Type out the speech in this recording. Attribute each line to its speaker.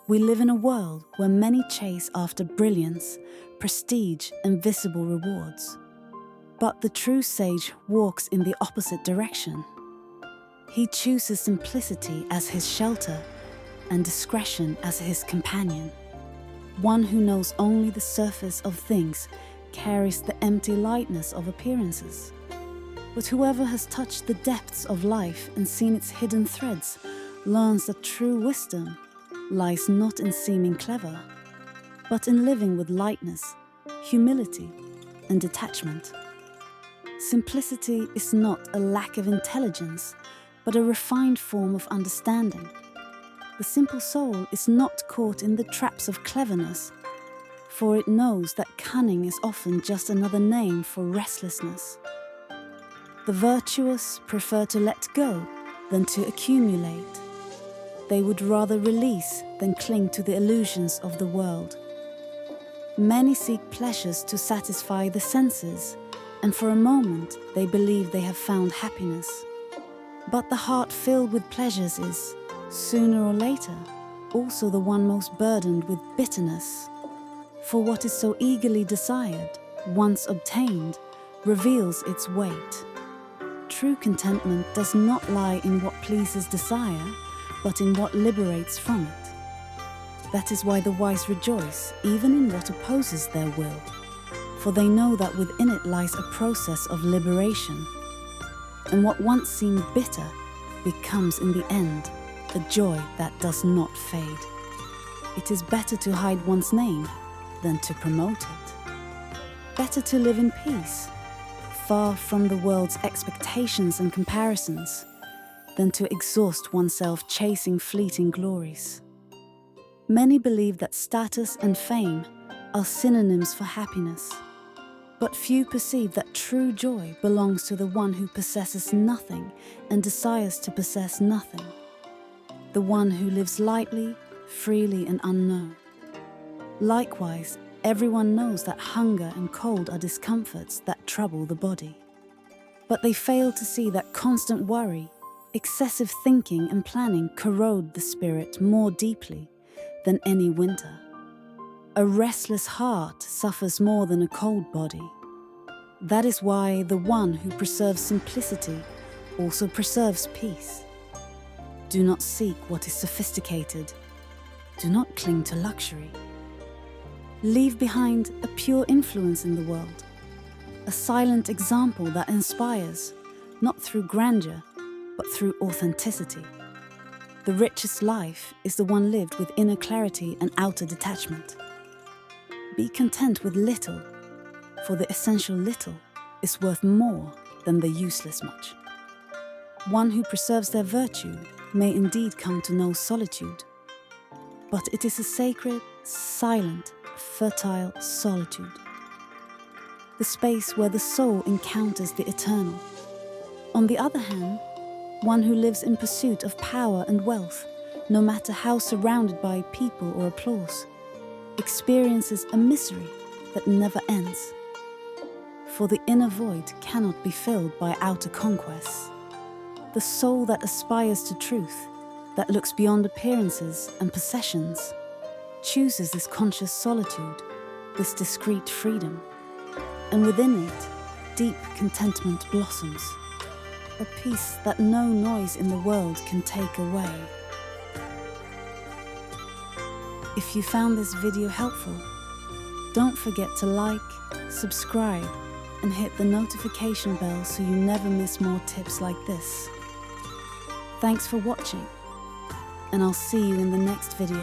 Speaker 1: We live in a world where many chase after brilliance, prestige, and visible rewards. But the true sage walks in the opposite direction. He chooses simplicity as his shelter and discretion as his companion. One who knows only the surface of things carries the empty lightness of appearances. But whoever has touched the depths of life and seen its hidden threads learns that true wisdom lies not in seeming clever, but in living with lightness, humility, and detachment. Simplicity is not a lack of intelligence, but a refined form of understanding. The simple soul is not caught in the traps of cleverness, for it knows that cunning is often just another name for restlessness. The virtuous prefer to let go than to accumulate. They would rather release than cling to the illusions of the world. Many seek pleasures to satisfy the senses, and for a moment they believe they have found happiness. But the heart filled with pleasures is, sooner or later, also the one most burdened with bitterness. For what is so eagerly desired, once obtained, reveals its weight. True contentment does not lie in what pleases desire, but in what liberates from it. That is why the wise rejoice even in what opposes their will, for they know that within it lies a process of liberation. And what once seemed bitter becomes in the end a joy that does not fade. It is better to hide one's name than to promote it. Better to live in peace, far from the world's expectations and comparisons, than to exhaust oneself chasing fleeting glories. Many believe that status and fame are synonyms for happiness, but few perceive that true joy belongs to the one who possesses nothing and desires to possess nothing, the one who lives lightly, freely, and unknown. Likewise, everyone knows that hunger and cold are discomforts that trouble the body, but they fail to see that constant worry, excessive thinking and planning corrode the spirit more deeply than any winter. A restless heart suffers more than a cold body. That is why the one who preserves simplicity also preserves peace. Do not seek what is sophisticated. Do not cling to luxury. Leave behind a pure influence in the world, a silent example that inspires, not through grandeur, but through authenticity. The richest life is the one lived with inner clarity and outer detachment. Be content with little, for the essential little is worth more than the useless much. One who preserves their virtue may indeed come to know solitude, but it is a sacred, silent, fertile solitude. The space where the soul encounters the eternal. On the other hand, one who lives in pursuit of power and wealth, no matter how surrounded by people or applause, experiences a misery that never ends. For the inner void cannot be filled by outer conquests. The soul that aspires to truth, that looks beyond appearances and possessions, chooses this conscious solitude, this discreet freedom, and within it, deep contentment blossoms. A peace that no noise in the world can take away. If you found this video helpful, don't forget to like, subscribe, and hit the notification bell so you never miss more tips like this. Thanks for watching, and I'll see you in the next video.